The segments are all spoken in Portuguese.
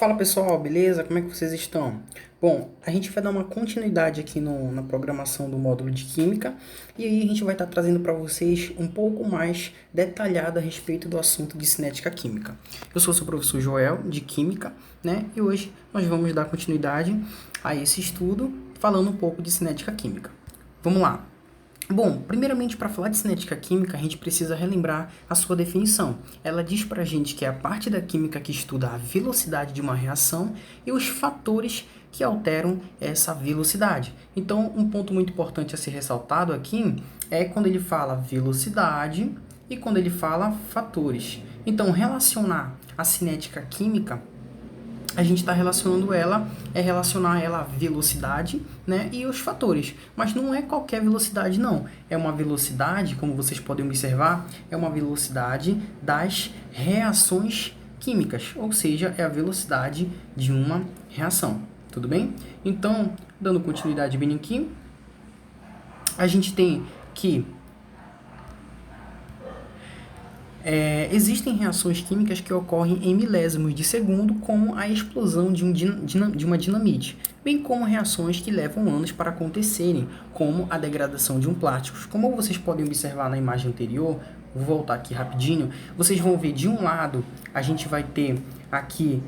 Fala pessoal, beleza? Como é que vocês estão? Bom, a gente vai dar uma continuidade aqui na programação do módulo de Química e aí a gente vai estar trazendo para vocês um pouco mais detalhado a respeito do assunto de cinética química. Eu sou seu professor Joel, de Química, né? E hoje nós vamos dar continuidade a esse estudo falando um pouco de cinética química. Vamos lá! Bom, primeiramente, para falar de cinética química, a gente precisa relembrar a sua definição. Ela diz para a gente que é a parte da química que estuda a velocidade de uma reação e os fatores que alteram essa velocidade. Então, um ponto muito importante a ser ressaltado aqui é quando ele fala velocidade e quando ele fala fatores. Então, relacionar a cinética química, a gente está relacionando ela, relacionar ela à velocidade, né, e os fatores. Mas não é qualquer velocidade, não. É uma velocidade, como vocês podem observar, é uma velocidade das reações químicas, ou seja, é a velocidade de uma reação. Tudo bem? Então, dando continuidade bem aqui, a gente tem que existem reações químicas que ocorrem em milésimos de segundo, como a explosão de uma dinamite, bem como reações que levam anos para acontecerem, como a degradação de um plástico. Como vocês podem observar na imagem anterior, vou voltar aqui rapidinho, vocês vão ver de um lado a gente vai ter aqui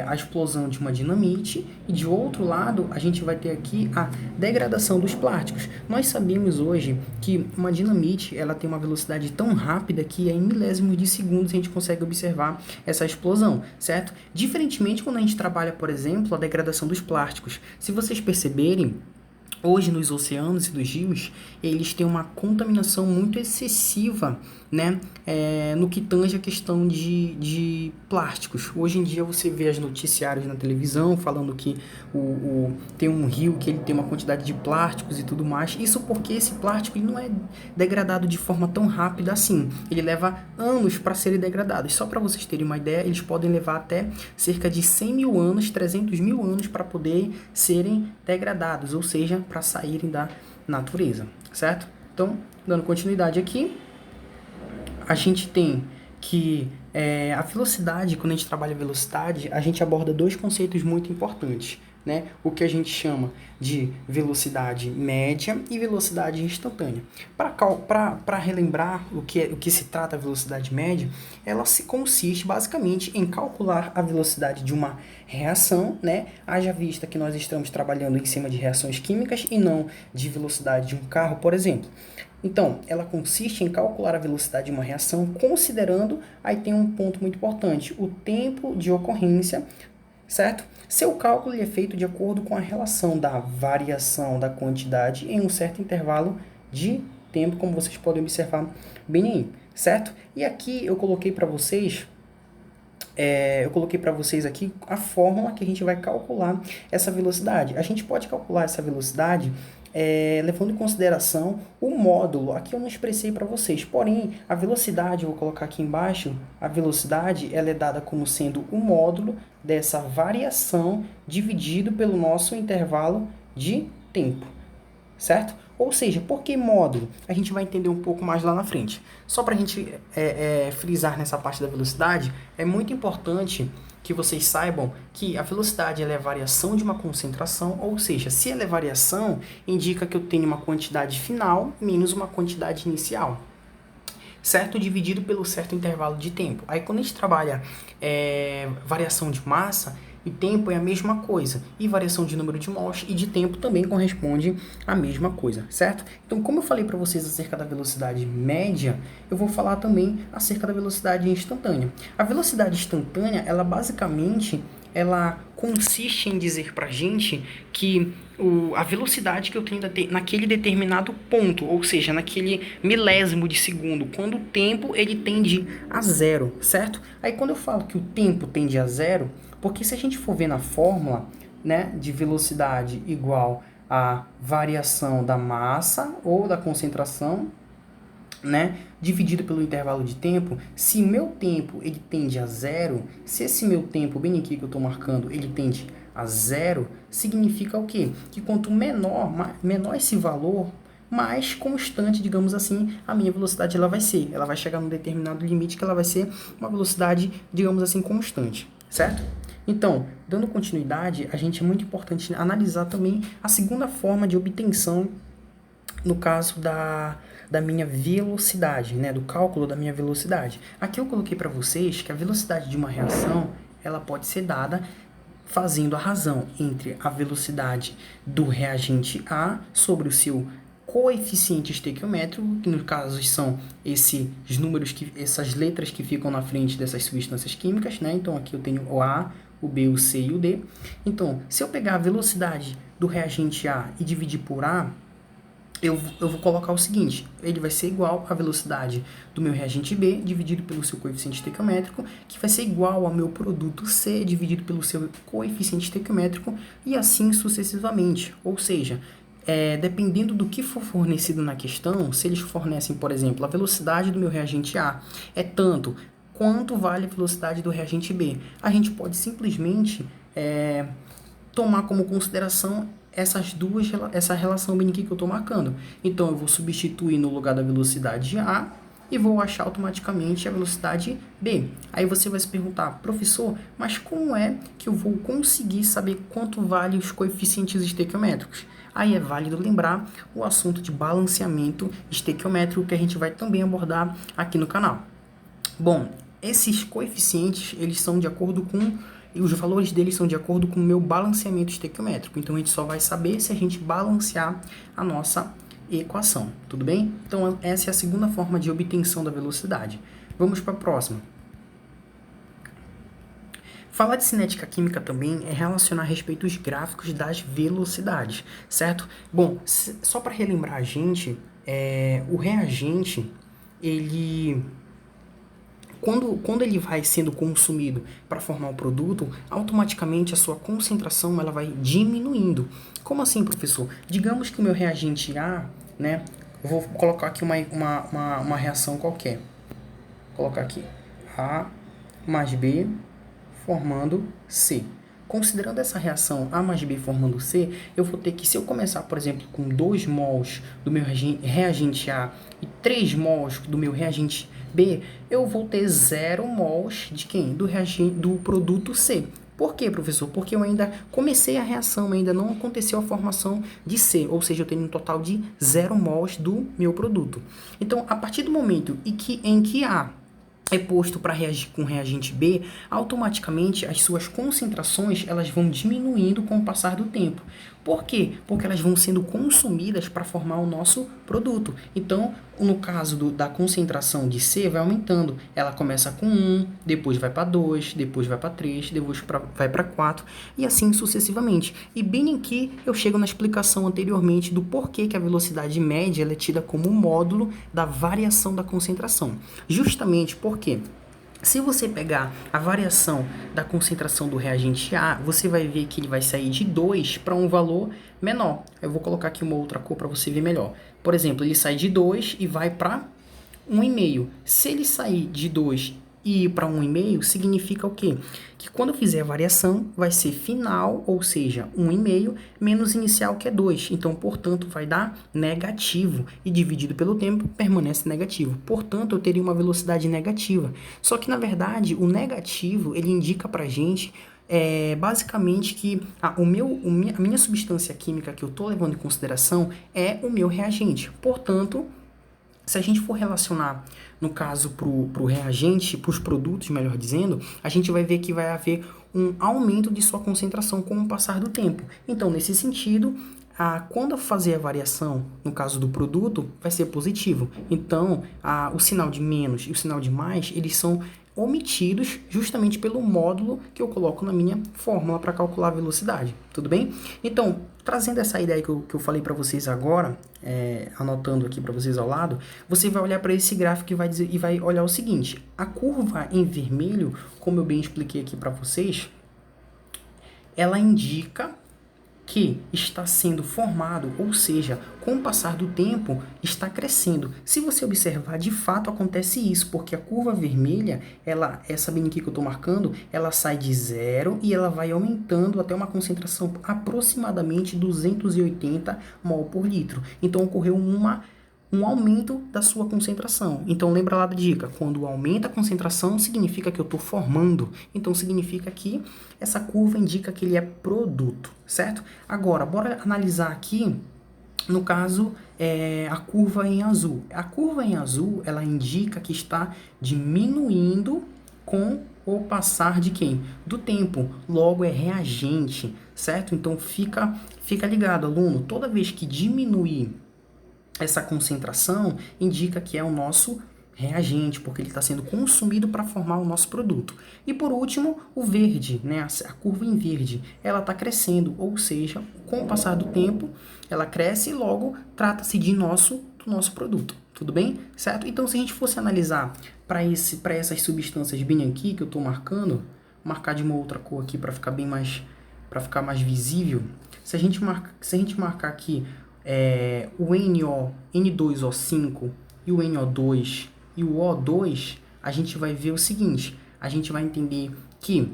a explosão de uma dinamite e de outro lado a gente vai ter aqui a degradação dos plásticos. Nós sabemos hoje que uma dinamite ela tem uma velocidade tão rápida que em milésimos de segundos a gente consegue observar essa explosão, certo? Diferentemente quando a gente trabalha, por exemplo, a degradação dos plásticos. Se vocês perceberem, hoje nos oceanos e nos rios, eles têm uma contaminação muito excessiva, né? No que tange a questão de plásticos. Hoje em dia você vê as noticiários na televisão falando que tem um rio que ele tem uma quantidade de plásticos e tudo mais. Isso porque esse plástico ele não é degradado de forma tão rápida assim. Ele leva anos para serem degradados. Só para vocês terem uma ideia, eles podem levar até cerca de 100 mil anos, 300 mil anos para poder serem degradados, ou seja, para saírem da natureza, certo? Então, dando continuidade aqui, a gente tem que a velocidade, quando a gente trabalha a velocidade, a gente aborda dois conceitos muito importantes, né? O que a gente chama de velocidade média e velocidade instantânea. Para relembrar o que se trata a velocidade média, ela consiste basicamente em calcular a velocidade de uma reação, né? Haja vista que nós estamos trabalhando em cima de reações químicas e não de velocidade de um carro, por exemplo. Então, ela consiste em calcular a velocidade de uma reação considerando, aí tem um ponto muito importante, o tempo de ocorrência, certo? Seu cálculo é feito de acordo com a relação da variação da quantidade em um certo intervalo de tempo, como vocês podem observar bem aí, certo? E aqui eu coloquei para vocês aqui a fórmula que a gente vai calcular essa velocidade. A gente pode calcular essa velocidade levando em consideração o módulo. Aqui eu não expressei para vocês, porém a velocidade, eu vou colocar aqui embaixo, a velocidade ela é dada como sendo o módulo dessa variação dividido pelo nosso intervalo de tempo, certo? Ou seja, por que módulo? A gente vai entender um pouco mais lá na frente. Só para a gente frisar nessa parte da velocidade, é muito importante que vocês saibam que a velocidade ela é a variação de uma concentração, ou seja, se ela é variação, indica que eu tenho uma quantidade final menos uma quantidade inicial, certo? Dividido pelo certo intervalo de tempo. Aí quando a gente trabalha variação de massa e tempo é a mesma coisa, e variação de número de mols e de tempo também corresponde à mesma coisa, certo? Então, como eu falei para vocês acerca da velocidade média, eu vou falar também acerca da velocidade instantânea. A velocidade instantânea, ela basicamente, ela consiste em dizer para a gente que a velocidade que eu tenho naquele determinado ponto, ou seja, naquele milésimo de segundo, quando o tempo ele tende a zero, certo? Aí quando eu falo que o tempo tende a zero, porque se a gente for ver na fórmula, né, de velocidade igual a variação da massa ou da concentração, né, dividido pelo intervalo de tempo, se meu tempo ele tende a zero, se esse meu tempo, bem aqui que eu estou marcando, ele tende a zero, significa o quê? Que quanto menor esse valor, mais constante, digamos assim, a minha velocidade ela vai ser. Ela vai chegar num determinado limite que ela vai ser uma velocidade, digamos assim, constante, certo? Então, dando continuidade, a gente é muito importante analisar também a segunda forma de obtenção, no caso da minha velocidade, né, do cálculo da minha velocidade. Aqui eu coloquei para vocês que a velocidade de uma reação, ela pode ser dada fazendo a razão entre a velocidade do reagente A sobre o seu coeficiente estequiométrico, que no caso são esses números, essas letras que ficam na frente dessas substâncias químicas, né? Então aqui eu tenho o A, o B, o C e o D. Então, se eu pegar a velocidade do reagente A e dividir por A, eu vou colocar o seguinte, ele vai ser igual à velocidade do meu reagente B dividido pelo seu coeficiente estequiométrico, que vai ser igual ao meu produto C dividido pelo seu coeficiente estequiométrico, e assim sucessivamente. Ou seja, dependendo do que for fornecido na questão, se eles fornecem, por exemplo, a velocidade do meu reagente A é tanto, quanto vale a velocidade do reagente B? A gente pode simplesmente tomar como consideração essa relação bem aqui que eu estou marcando. Então, eu vou substituir no lugar da velocidade A e vou achar automaticamente a velocidade B. Aí você vai se perguntar, professor, mas como é que eu vou conseguir saber quanto vale os coeficientes estequiométricos? Aí é válido lembrar o assunto de balanceamento estequiométrico que a gente vai também abordar aqui no canal. Bom, esses coeficientes, eles são de acordo com, os valores deles são de acordo com o meu balanceamento estequiométrico. Então, a gente só vai saber se a gente balancear a nossa equação, tudo bem? Então, essa é a segunda forma de obtenção da velocidade. Vamos para a próxima. Falar de cinética química também é relacionar a respeito dos gráficos das velocidades, certo? Bom, só para relembrar a gente, o reagente, ele... Quando ele vai sendo consumido para formar o produto, automaticamente a sua concentração ela vai diminuindo. Como assim, professor? Digamos que o meu reagente A, né? Eu vou colocar aqui uma reação qualquer. Vou colocar aqui A mais B formando C. Considerando essa reação A mais B formando C, eu vou ter que, se eu começar, por exemplo, com 2 mols do meu reagente A e 3 mols do meu reagente B, eu vou ter 0 mols de quem? Do produto C. Por quê, professor? Porque eu ainda comecei a reação, ainda não aconteceu a formação de C, ou seja, eu tenho um total de 0 mols do meu produto. Então, a partir do momento em que A é posto para reagir com o reagente B, automaticamente as suas concentrações elas vão diminuindo com o passar do tempo. Por quê? Porque elas vão sendo consumidas para formar o nosso produto. Então, no caso da concentração de C, vai aumentando. Ela começa com 1, depois vai para 2, depois vai para 3, depois vai para 4, e assim sucessivamente. E bem aqui eu chego na explicação anteriormente do porquê que a velocidade média ela é tida como um módulo da variação da concentração. Justamente porque se você pegar a variação da concentração do reagente A, você vai ver que ele vai sair de 2 para um valor menor. Eu vou colocar aqui uma outra cor para você ver melhor. Por exemplo, ele sai de 2 e vai para 1,5. Se ele sair de 2 e ir para 1,5, significa o quê? Que quando eu fizer a variação, vai ser final, ou seja, 1,5 menos inicial, que é 2. Então, portanto, vai dar negativo. E dividido pelo tempo, permanece negativo. Portanto, eu teria uma velocidade negativa. Só que, na verdade, o negativo, ele indica para a gente basicamente que a minha substância química que eu estou levando em consideração é o meu reagente. Portanto, se a gente for relacionar, no caso, para o reagente, para os produtos, melhor dizendo, a gente vai ver que vai haver um aumento de sua concentração com o passar do tempo. Então, nesse sentido, quando eu fazer a variação, no caso do produto, vai ser positivo. Então, o sinal de menos e o sinal de mais, eles são omitidos justamente pelo módulo que eu coloco na minha fórmula para calcular a velocidade, tudo bem? Então, trazendo essa ideia que eu falei para vocês agora, anotando aqui para vocês ao lado, você vai olhar para esse gráfico e vai olhar o seguinte, a curva em vermelho, como eu bem expliquei aqui para vocês, ela indica que está sendo formado, ou seja, com o passar do tempo, está crescendo. Se você observar, de fato acontece isso, porque a curva vermelha, essa bem aqui que eu estou marcando, ela sai de 0 e ela vai aumentando até uma concentração aproximadamente 280 mol por litro. Então, ocorreu um aumento da sua concentração. Então, lembra lá da dica, quando aumenta a concentração, significa que eu estou formando. Então, significa que essa curva indica que ele é produto, certo? Agora, bora analisar aqui, no caso, a curva em azul. A curva em azul, ela indica que está diminuindo com o passar de quem? Do tempo. Logo, é reagente, certo? Então, fica ligado, aluno. Toda vez que diminuir essa concentração, indica que é o nosso reagente, porque ele está sendo consumido para formar o nosso produto. E por último, o verde, né? A curva em verde, ela está crescendo, ou seja, com o passar do tempo, ela cresce e logo trata-se do nosso produto. Tudo bem? Certo? Então, se a gente fosse analisar para essas substâncias bem aqui que eu estou marcando, marcar de uma outra cor aqui para ficar ficar mais visível. Se a gente marcar aqui o N2O5 e o NO2 e o O2, a gente vai ver o seguinte, a gente vai entender que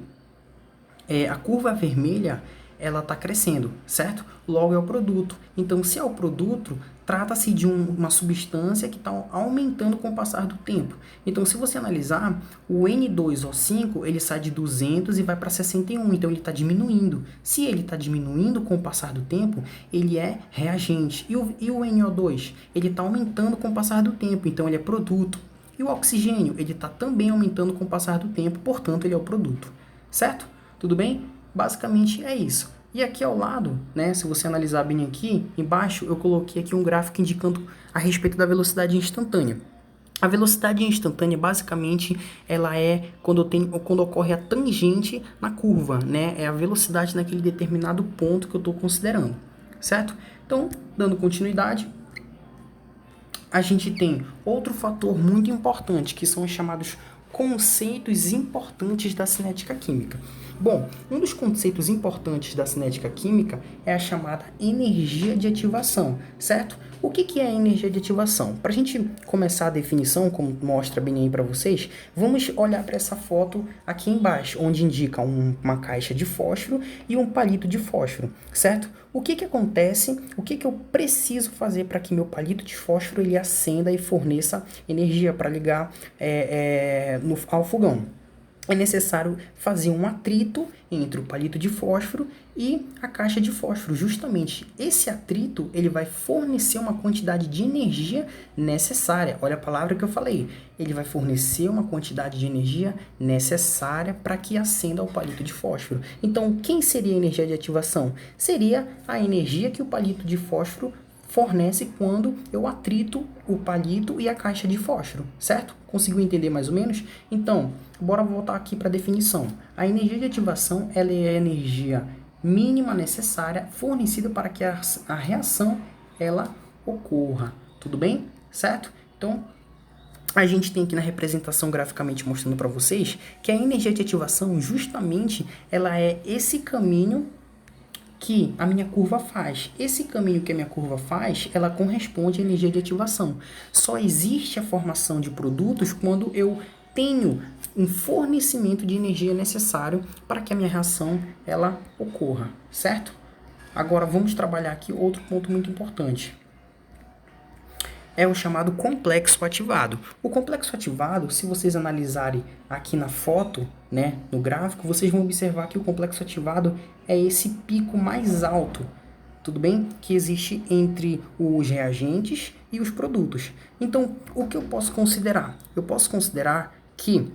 a curva vermelha, ela está crescendo, certo? Logo é o produto. Então, se é o produto, trata-se de uma substância que está aumentando com o passar do tempo. Então, se você analisar, o N2O5, ele sai de 200 e vai para 61, então ele está diminuindo. Se ele está diminuindo com o passar do tempo, ele é reagente. E o NO2, ele está aumentando com o passar do tempo, então ele é produto. E o oxigênio, ele está também aumentando com o passar do tempo, portanto, ele é o produto. Certo? Tudo bem? Basicamente é isso. E aqui ao lado, né, se você analisar bem aqui, embaixo, eu coloquei aqui um gráfico indicando a respeito da velocidade instantânea. A velocidade instantânea, basicamente, ela é quando ocorre a tangente na curva, né? É a velocidade naquele determinado ponto que eu estou considerando, certo? Então, dando continuidade, a gente tem outro fator muito importante, que são os chamados conceitos importantes da cinética química. Bom, um dos conceitos importantes da cinética química é a chamada energia de ativação, certo? O que é a energia de ativação? Para a gente começar a definição, como mostra bem aí para vocês, vamos olhar para essa foto aqui embaixo, onde indica uma caixa de fósforo e um palito de fósforo, certo? O que acontece, o que eu preciso fazer para que meu palito de fósforo ele acenda e forneça energia para ligar ao fogão? É necessário fazer um atrito entre o palito de fósforo e a caixa de fósforo. Justamente esse atrito ele vai fornecer uma quantidade de energia necessária. Olha a palavra que eu falei. Ele vai fornecer uma quantidade de energia necessária para que acenda o palito de fósforo. Então, quem seria a energia de ativação? Seria a energia que o palito de fósforo fornece quando eu atrito o palito e a caixa de fósforo, certo? Conseguiu entender mais ou menos? Então, bora voltar aqui para a definição. A energia de ativação ela é a energia mínima necessária fornecida para que a reação ela ocorra. Tudo bem? Certo? Então, a gente tem aqui na representação graficamente mostrando para vocês que a energia de ativação justamente ela é esse caminho que a minha curva faz. Esse caminho que a minha curva faz, ela corresponde à energia de ativação. Só existe a formação de produtos quando eu tenho um fornecimento de energia necessário para que a minha reação ela ocorra, certo? Agora vamos trabalhar aqui outro ponto muito importante. É o chamado complexo ativado. O complexo ativado, se vocês analisarem aqui na foto, né, no gráfico, vocês vão observar que o complexo ativado é esse pico mais alto, tudo bem? Que existe entre os reagentes e os produtos. Então, o que eu posso considerar? Eu posso considerar que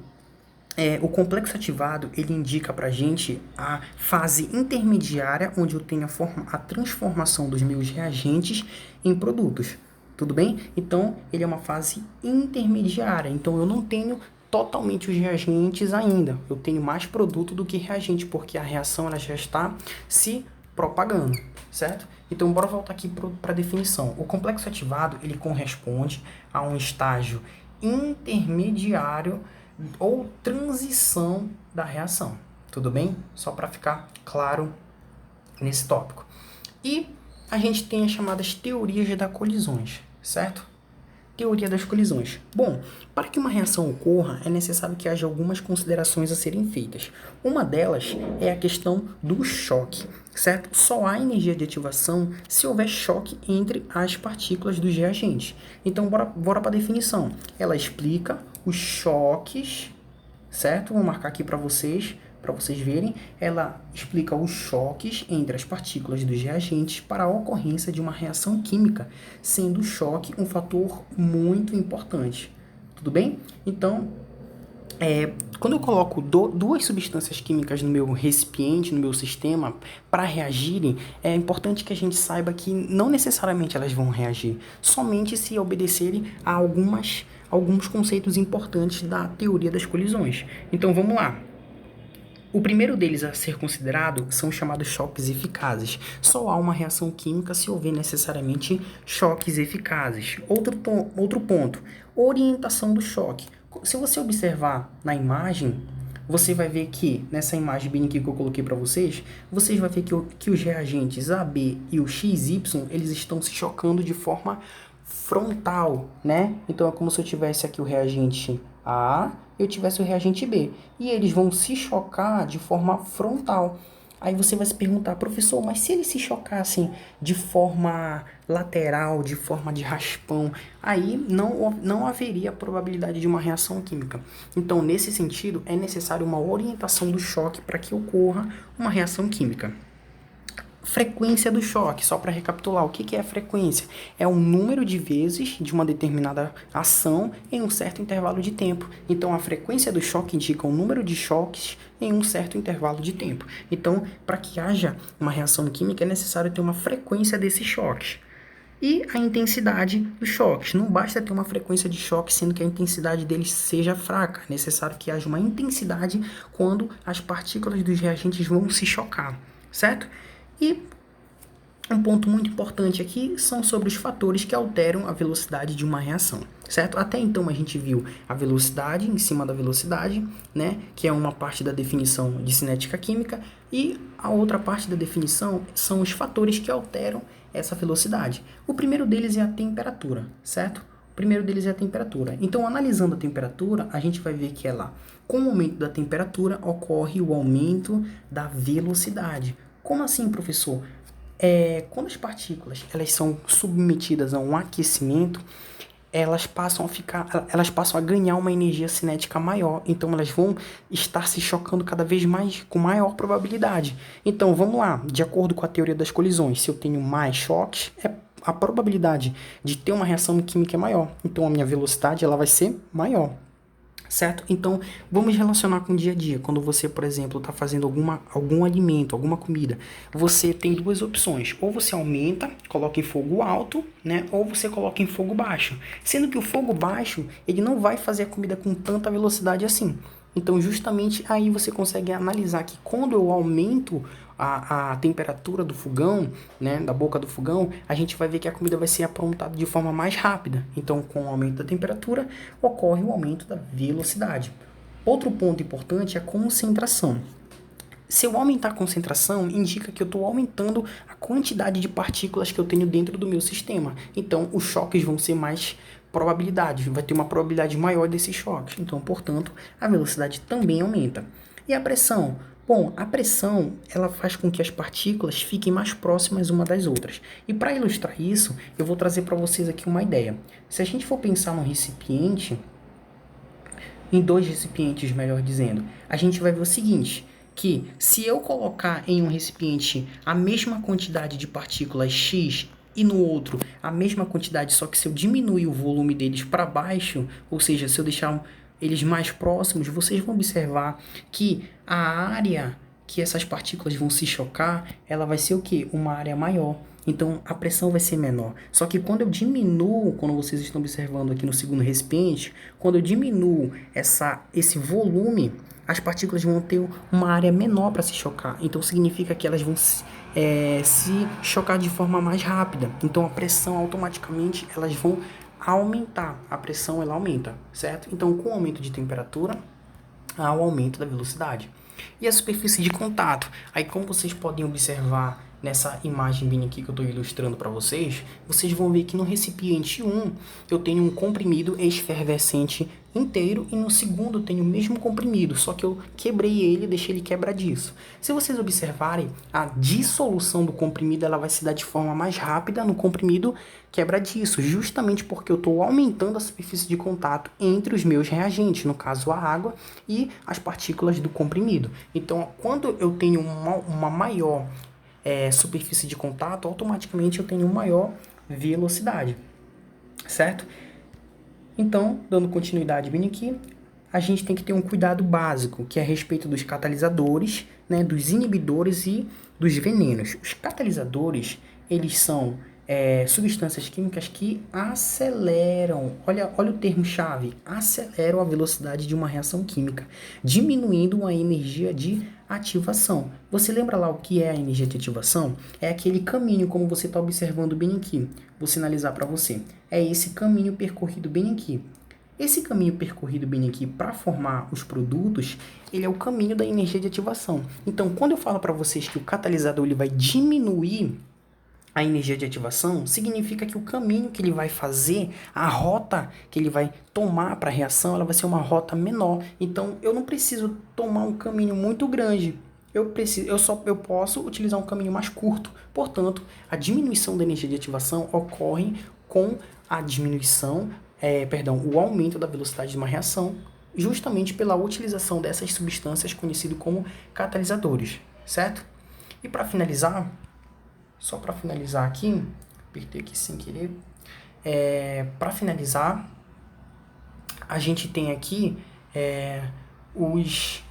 o complexo ativado, ele indica para a gente a fase intermediária, onde eu tenho a transformação dos meus reagentes em produtos. Tudo bem? Então, ele é uma fase intermediária. Então, eu não tenho totalmente os reagentes ainda. Eu tenho mais produto do que reagente, porque a reação ela já está se propagando, certo? Então, bora voltar aqui para a definição. O complexo ativado, ele corresponde a um estágio intermediário ou transição da reação. Tudo bem? Só para ficar claro nesse tópico. E a gente tem as chamadas teorias das colisões, certo? Teoria das colisões. Bom, para que uma reação ocorra, é necessário que haja algumas considerações a serem feitas. Uma delas é a questão do choque, certo? Só há energia de ativação se houver choque entre as partículas dos reagentes. Então, bora para a definição. Ela explica os choques, certo? Vou marcar aqui para vocês verem. Ela explica os choques entre as partículas dos reagentes para a ocorrência de uma reação química, sendo o choque um fator muito importante. Tudo bem? Então, quando eu coloco duas substâncias químicas no meu recipiente, no meu sistema, para reagirem, é importante que a gente saiba que não necessariamente elas vão reagir, somente se obedecerem a alguns conceitos importantes da teoria das colisões. Então, vamos lá. O primeiro deles a ser considerado são os chamados choques eficazes. Só há uma reação química se houver necessariamente choques eficazes. Outro ponto, orientação do choque. Se você observar na imagem, você vai ver que, nessa imagem bem aqui que eu coloquei para vocês vão ver que os reagentes AB e o XY, eles estão se chocando de forma frontal, né? Então, é como se eu tivesse aqui o reagente A e eu tivesse o reagente B. E eles vão se chocar de forma frontal. Aí você vai se perguntar, professor, mas se eles se chocassem de forma lateral, de forma de raspão, aí não haveria probabilidade de uma reação química. Então, nesse sentido, é necessário uma orientação do choque para que ocorra uma reação química. Frequência do choque, só para recapitular, o que é a frequência? É o número de vezes de uma determinada ação em um certo intervalo de tempo. Então, a frequência do choque indica o número de choques em um certo intervalo de tempo. Então, para que haja uma reação química, é necessário ter uma frequência desses choques. E a intensidade dos choques. Não basta ter uma frequência de choque, sendo que a intensidade deles seja fraca. É necessário que haja uma intensidade quando as partículas dos reagentes vão se chocar, certo? E um ponto muito importante aqui são sobre os fatores que alteram a velocidade de uma reação, certo? Até então a gente viu a velocidade em cima da velocidade, né? Que é uma parte da definição de cinética química, e a outra parte da definição são os fatores que alteram essa velocidade. O primeiro deles é a temperatura, certo? O primeiro deles é a temperatura. Então, analisando a temperatura, a gente vai ver que com o aumento da temperatura ocorre o aumento da velocidade. Como assim, professor? Quando as partículas elas são submetidas a um aquecimento, elas passam a ganhar uma energia cinética maior. Então, elas vão estar se chocando cada vez mais com maior probabilidade. Então, vamos lá. De acordo com a teoria das colisões, se eu tenho mais choques, a probabilidade de ter uma reação química é maior. Então, a minha velocidade ela vai ser maior. Certo? Então, vamos relacionar com o dia a dia. Quando você, por exemplo, está fazendo algum alimento, alguma comida, você tem duas opções. Ou você aumenta, coloca em fogo alto, né? Ou você coloca em fogo baixo. Sendo que o fogo baixo, ele não vai fazer a comida com tanta velocidade assim. Então, justamente aí você consegue analisar que quando eu aumento a temperatura do fogão, né, da boca do fogão, a gente vai ver que a comida vai ser aprontada de forma mais rápida. Então, com o aumento da temperatura, ocorre o aumento da velocidade. Outro ponto importante é a concentração. Se eu aumentar a concentração, indica que eu estou aumentando a quantidade de partículas que eu tenho dentro do meu sistema. Então, os choques vão ser mais probabilidades, vai ter uma probabilidade maior desses choques. Então, portanto, a velocidade também aumenta. E a pressão? Bom, a pressão ela faz com que as partículas fiquem mais próximas uma das outras. E para ilustrar isso, eu vou trazer para vocês aqui uma ideia. Se a gente for pensar num recipiente, em dois recipientes, melhor dizendo, a gente vai ver o seguinte, que se eu colocar em um recipiente a mesma quantidade de partículas X e no outro a mesma quantidade, só que se eu diminuir o volume deles para baixo, ou seja, se eu deixar eles mais próximos, vocês vão observar que a área que essas partículas vão se chocar, ela vai ser o quê? Uma área maior. Então, a pressão vai ser menor. Só que quando eu diminuo, quando vocês estão observando aqui no segundo recipiente, quando eu diminuo esse volume, as partículas vão ter uma área menor para se chocar. Então, significa que elas vão se chocar de forma mais rápida. Então, a pressão automaticamente elas vão aumentar. A pressão ela aumenta, certo? Então, com o aumento de temperatura, há o aumento da velocidade. E a superfície de contato? Aí, como vocês podem observar nessa imagem bem aqui que eu estou ilustrando para vocês, vocês vão ver que no recipiente 1 eu tenho um comprimido efervescente inteiro e no segundo eu tenho o mesmo comprimido, só que eu quebrei ele e deixei ele quebradiço. Se vocês observarem, a dissolução do comprimido ela vai se dar de forma mais rápida no comprimido quebradiço, justamente porque eu estou aumentando a superfície de contato entre os meus reagentes, no caso a água e as partículas do comprimido. Então, quando eu tenho uma maior superfície de contato, automaticamente eu tenho maior velocidade, certo? Então, dando continuidade bem aqui, a gente tem que ter um cuidado básico, que é a respeito dos catalisadores, né, dos inibidores e dos venenos. Os catalisadores, eles são substâncias químicas que aceleram, olha o termo-chave, aceleram a velocidade de uma reação química, diminuindo a energia de ativação. Você lembra lá o que é a energia de ativação? É aquele caminho, como você está observando bem aqui. Vou sinalizar para você. É esse caminho percorrido bem aqui. Esse caminho percorrido bem aqui para formar os produtos, ele é o caminho da energia de ativação. Então, quando eu falo para vocês que o catalisador ele vai diminuir a energia de ativação, significa que o caminho que ele vai fazer, a rota que ele vai tomar para a reação, ela vai ser uma rota menor. Então, eu não preciso tomar um caminho muito grande. Eu posso utilizar um caminho mais curto. Portanto, a diminuição da energia de ativação ocorre com a o aumento da velocidade de uma reação, justamente pela utilização dessas substâncias conhecidas como catalisadores, certo? E para finalizar, só para finalizar aqui, apertei aqui sem querer, para finalizar, a gente tem aqui os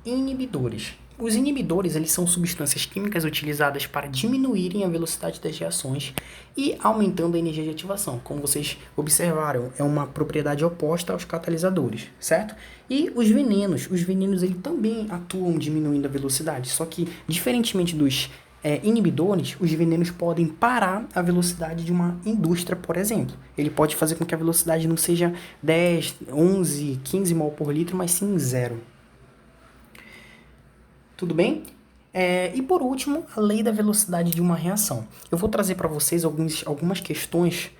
inibidores. Os inibidores, eles são substâncias químicas utilizadas para diminuírem a velocidade das reações e aumentando a energia de ativação. Como vocês observaram, é uma propriedade oposta aos catalisadores, certo? E os venenos eles também atuam diminuindo a velocidade, só que, diferentemente dos inibidores, os venenos podem parar a velocidade de uma indústria, por exemplo. Ele pode fazer com que a velocidade não seja 10, 11, 15 mol por litro, mas sim 0. Tudo bem? E por último, a lei da velocidade de uma reação. Eu vou trazer para vocês algumas questões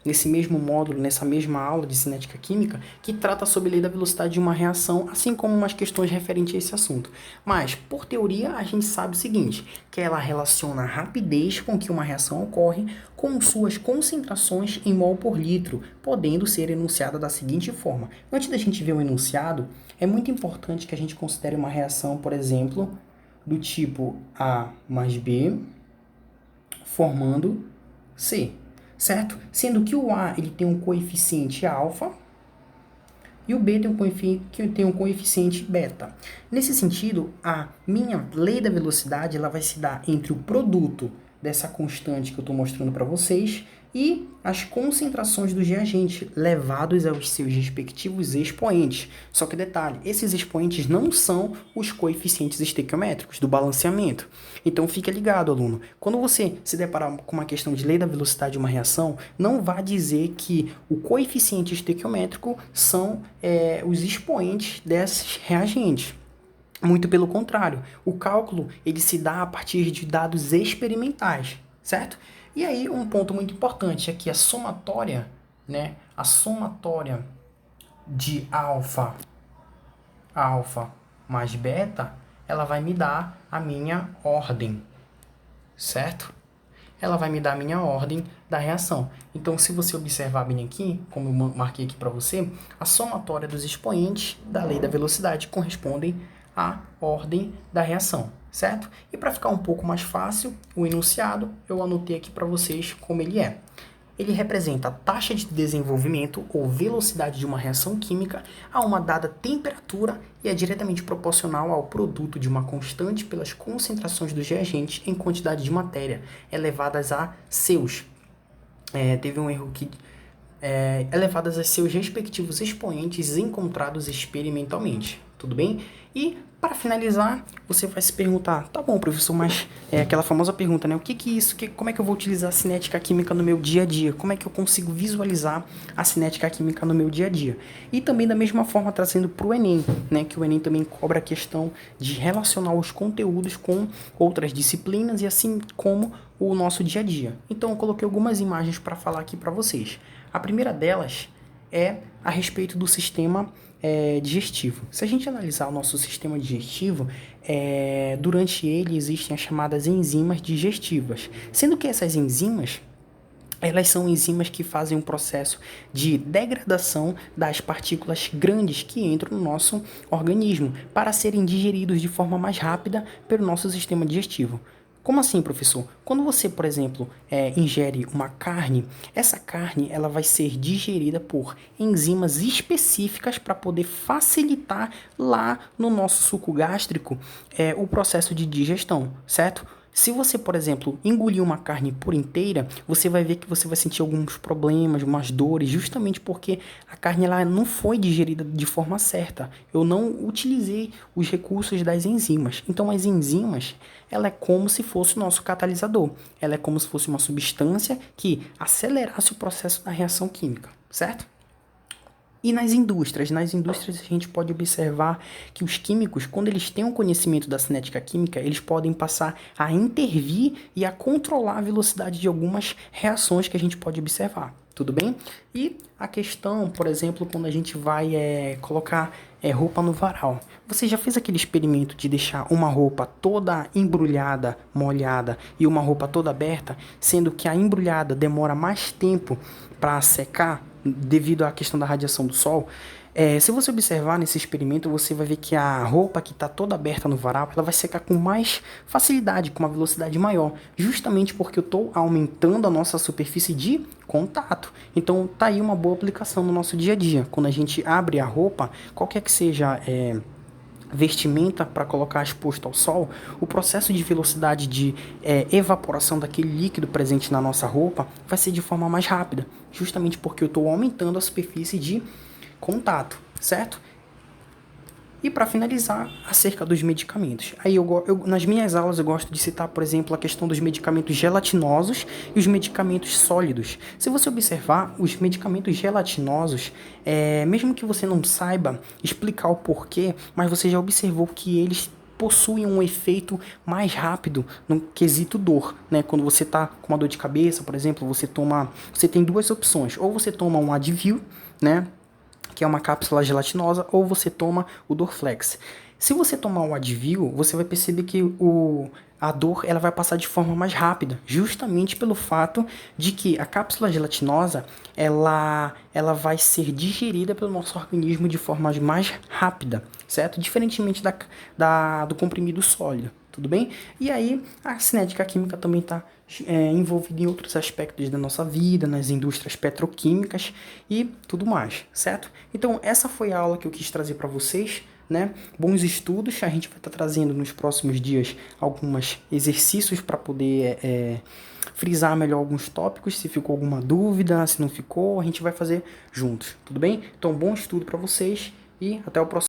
nesse mesmo módulo, nessa mesma aula de cinética química, que trata sobre a lei da velocidade de uma reação, assim como umas questões referentes a esse assunto. Mas, por teoria, a gente sabe o seguinte, que ela relaciona a rapidez com que uma reação ocorre com suas concentrações em mol por litro, podendo ser enunciada da seguinte forma. Antes da gente ver o enunciado, é muito importante que a gente considere uma reação, por exemplo, do tipo A mais B, formando C. Certo? Sendo que o A ele tem um coeficiente alfa e o B tem um coeficiente beta. Nesse sentido, a minha lei da velocidade ela vai se dar entre o produto dessa constante que eu estou mostrando para vocês e as concentrações dos reagentes levados aos seus respectivos expoentes. Só que detalhe, esses expoentes não são os coeficientes estequiométricos do balanceamento. Então fica ligado, aluno. Quando você se deparar com uma questão de lei da velocidade de uma reação, não vá dizer que o coeficiente estequiométrico são os expoentes desses reagentes. Muito pelo contrário, o cálculo ele se dá a partir de dados experimentais, certo? E aí um ponto muito importante é que a somatória, né, a somatória de alfa mais beta, ela vai me dar a minha ordem, certo? Ela vai me dar a minha ordem da reação. Então, se você observar bem aqui, como eu marquei aqui para você, a somatória dos expoentes da lei da velocidade correspondem à ordem da reação, certo? E para ficar um pouco mais fácil, o enunciado, eu anotei aqui para vocês como ele é. Ele representa a taxa de desenvolvimento ou velocidade de uma reação química a uma dada temperatura e é diretamente proporcional ao produto de uma constante pelas concentrações dos reagentes em quantidade de matéria elevadas a seus. Teve um erro aqui. Elevadas a seus respectivos expoentes encontrados experimentalmente. tudo bem? E para finalizar, você vai se perguntar, tá bom, professor, mas é aquela famosa pergunta, né? O que é isso? Como é que eu vou utilizar a cinética química no meu dia a dia? Como é que eu consigo visualizar a cinética química no meu dia a dia? E também da mesma forma trazendo para o Enem, né? Que o Enem também cobra a questão de relacionar os conteúdos com outras disciplinas e assim como o nosso dia a dia. Então eu coloquei algumas imagens para falar aqui para vocês. A primeira delas é a respeito do sistema digestivo. Se a gente analisar o nosso sistema digestivo, durante ele existem as chamadas enzimas digestivas, sendo que essas enzimas elas são enzimas que fazem um processo de degradação das partículas grandes que entram no nosso organismo para serem digeridos de forma mais rápida pelo nosso sistema digestivo. Como assim, professor? Quando você, por exemplo, ingere uma carne, essa carne ela vai ser digerida por enzimas específicas para poder facilitar lá no nosso suco gástrico o processo de digestão, certo? Se você, por exemplo, engolir uma carne por inteira, você vai ver que você vai sentir alguns problemas, umas dores, justamente porque a carne ela não foi digerida de forma certa. Eu não utilizei os recursos das enzimas. Então, as enzimas, ela é como se fosse o nosso catalisador. Ela é como se fosse uma substância que acelerasse o processo da reação química, certo? E nas indústrias a gente pode observar que os químicos, quando eles têm um conhecimento da cinética química, eles podem passar a intervir e a controlar a velocidade de algumas reações que a gente pode observar. Tudo bem? E a questão, por exemplo, quando a gente vai colocar roupa no varal. Você já fez aquele experimento de deixar uma roupa toda embrulhada, molhada, e uma roupa toda aberta, sendo que a embrulhada demora mais tempo para secar devido à questão da radiação do sol? Se você observar nesse experimento, você vai ver que a roupa que está toda aberta no varal, ela vai secar com mais facilidade, com uma velocidade maior, justamente porque eu estou aumentando a nossa superfície de contato. Então, tá aí uma boa aplicação no nosso dia a dia. Quando a gente abre a roupa, qualquer que seja vestimenta para colocar exposto ao sol, o processo de velocidade de evaporação daquele líquido presente na nossa roupa vai ser de forma mais rápida, justamente porque eu estou aumentando a superfície de contato, certo? E para finalizar, acerca dos medicamentos. Aí nas minhas aulas eu gosto de citar, por exemplo, a questão dos medicamentos gelatinosos e os medicamentos sólidos. Se você observar, os medicamentos gelatinosos, mesmo que você não saiba explicar o porquê, mas você já observou que eles possuem um efeito mais rápido no quesito dor, né? Quando você está com uma dor de cabeça, por exemplo, você tem duas opções. Ou você toma um Advil, né? Que é uma cápsula gelatinosa, ou você toma o Dorflex. Se você tomar o Advil, você vai perceber que a dor ela vai passar de forma mais rápida, justamente pelo fato de que a cápsula gelatinosa ela vai ser digerida pelo nosso organismo de forma mais rápida, certo? Diferentemente do comprimido sólido, tudo bem? E aí a cinética química também está envolvida em outros aspectos da nossa vida, nas indústrias petroquímicas e tudo mais, certo? Então essa foi a aula que eu quis trazer para vocês, né? Bons estudos, a gente vai estar trazendo nos próximos dias alguns exercícios para poder frisar melhor alguns tópicos, se ficou alguma dúvida, se não ficou, a gente vai fazer juntos, tudo bem? Então bom estudo para vocês e até o próximo